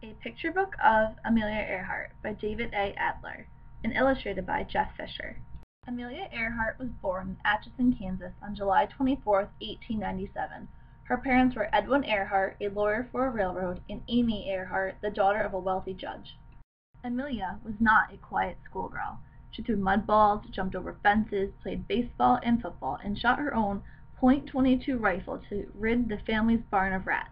A Picture Book of Amelia Earhart by David A. Adler and illustrated by Jeff Fisher. Amelia Earhart was born in Atchison, Kansas on July 24, 1897. Her parents were Edwin Earhart, a lawyer for a railroad, and Amy Earhart, the daughter of a wealthy judge. Amelia was not a quiet schoolgirl. She threw mud balls, jumped over fences, played baseball and football, and shot her own .22 rifle to rid the family's barn of rats.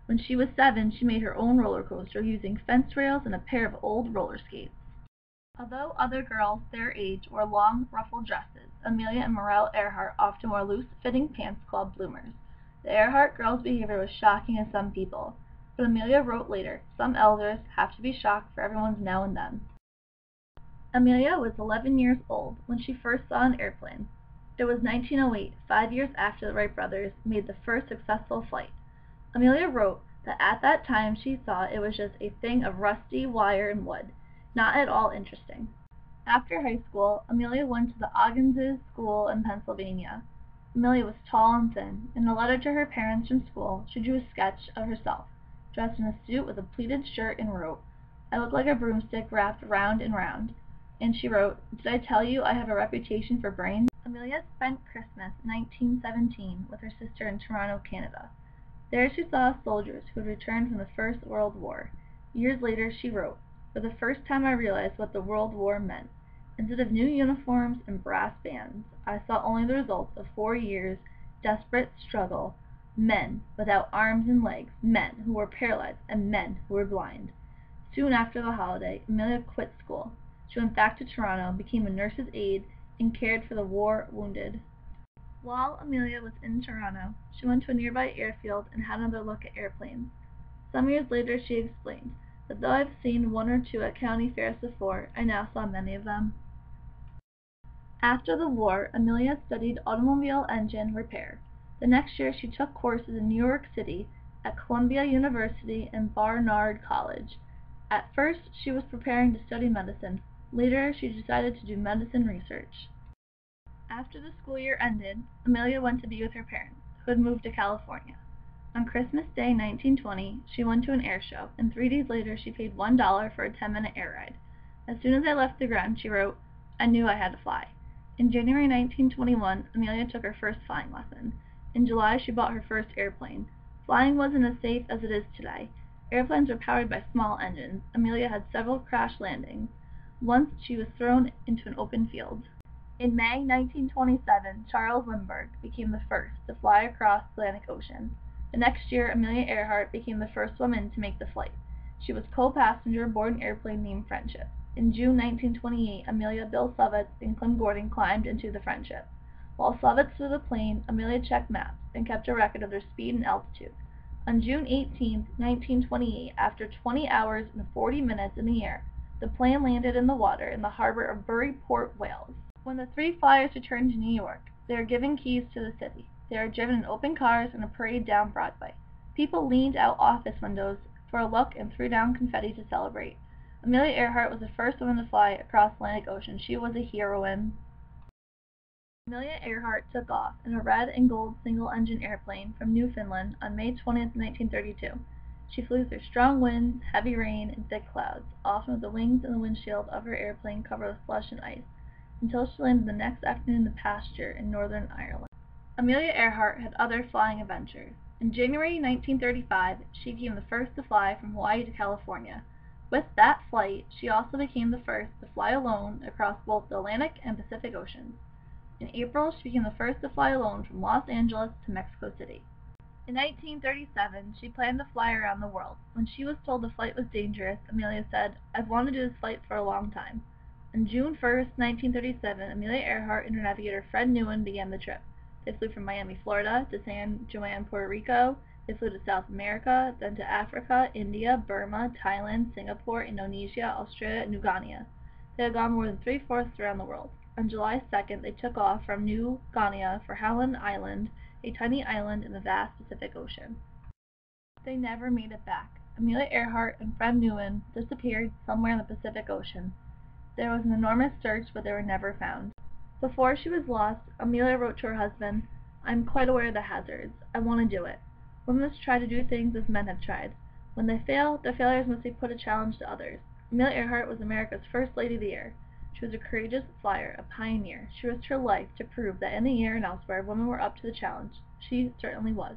When she was 7, she made her own roller coaster using fence rails and a pair of old roller skates. Although other girls their age wore long, ruffled dresses, Amelia and Morel Earhart often wore loose-fitting pants called bloomers. The Earhart girls' behavior was shocking to some people, but Amelia wrote later, "Some elders have to be shocked for everyone's now and then." Amelia was 11 years old when she first saw an airplane. It was 1908, 5 years after the Wright brothers made the first successful flight. Amelia wrote that at that time she thought it was just a thing of rusty wire and wood, not at all interesting. After high school, Amelia went to the Ogden's School in Pennsylvania. Amelia was tall and thin. In a letter to her parents from school, she drew a sketch of herself, dressed in a suit with a pleated shirt, and wrote, "I look like a broomstick wrapped round and round." And she wrote, "Did I tell you I have a reputation for brains?" Amelia spent Christmas 1917 with her sister in Toronto, Canada. There she saw soldiers who had returned from the First World War. Years later she wrote, "For the first time I realized what the World War meant. Instead of new uniforms and brass bands, I saw only the results of 4 years' desperate struggle, men without arms and legs, men who were paralyzed, and men who were blind." Soon after the holiday, Amelia quit school. She went back to Toronto, became a nurse's aide, and cared for the war wounded. While Amelia was in Toronto, she went to a nearby airfield and had another look at airplanes. Some years later she explained that though I've seen 1 or 2 at county fairs before, I now saw many of them. After the war, Amelia studied automobile engine repair. The next year she took courses in New York City at Columbia University and Barnard College. At first she was preparing to study medicine. Later she decided to do medicine research. After the school year ended, Amelia went to be with her parents, who had moved to California. On Christmas Day 1920, she went to an air show, and 3 days later she paid $1 for a 10-minute air ride. As soon as I left the ground, she wrote, "I knew I had to fly." In January 1921, Amelia took her first flying lesson. In July, she bought her first airplane. Flying wasn't as safe as it is today. Airplanes were powered by small engines. Amelia had several crash landings. Once she was thrown into an open field. In May 1927, Charles Lindbergh became the first to fly across the Atlantic Ocean. The next year, Amelia Earhart became the first woman to make the flight. She was co-passenger aboard an airplane named Friendship. In June 1928, Amelia, Bill Slovitz, and Clem Gordon climbed into the Friendship. While Slovitz flew the plane, Amelia checked maps and kept a record of their speed and altitude. On June 18, 1928, after 20 hours and 40 minutes in the air, the plane landed in the water in the harbor of Bury Port, Wales. When the 3 flyers returned to New York, they were given keys to the city. They were driven in open cars in a parade down Broadway. People leaned out office windows for a look and threw down confetti to celebrate. Amelia Earhart was the first woman to fly across the Atlantic Ocean. She was a heroine. Amelia Earhart took off in a red and gold single-engine airplane from Newfoundland on May 20, 1932. She flew through strong winds, heavy rain, and thick clouds, often with the wings and the windshield of her airplane covered with slush and ice, until she landed the next afternoon in the pasture in Northern Ireland. Amelia Earhart had other flying adventures. In January 1935, she became the first to fly from Hawaii to California. With that flight, she also became the first to fly alone across both the Atlantic and Pacific Oceans. In April, she became the first to fly alone from Los Angeles to Mexico City. In 1937, she planned to fly around the world. When she was told the flight was dangerous, Amelia said, "I've wanted to do this flight for a long time." On June 1, 1937, Amelia Earhart and her navigator Fred Newen began the trip. They flew from Miami, Florida, to San Juan, Puerto Rico. They flew to South America, then to Africa, India, Burma, Thailand, Singapore, Indonesia, Australia, and New Guinea. They had gone more than 3/4 around the world. On July 2nd, they took off from New Guinea for Howland Island, a tiny island in the vast Pacific Ocean. They never made it back. Amelia Earhart and Fred Newen disappeared somewhere in the Pacific Ocean. There was an enormous search, but they were never found. Before she was lost, Amelia wrote to her husband, "I'm quite aware of the hazards. I want to do it. Women must try to do things as men have tried. When they fail, their failures must be put a challenge to others. Amelia Earhart was America's First Lady of the Year. She was a courageous flyer, a pioneer. She risked her life to prove that in the air and elsewhere women were up to the challenge. She certainly was.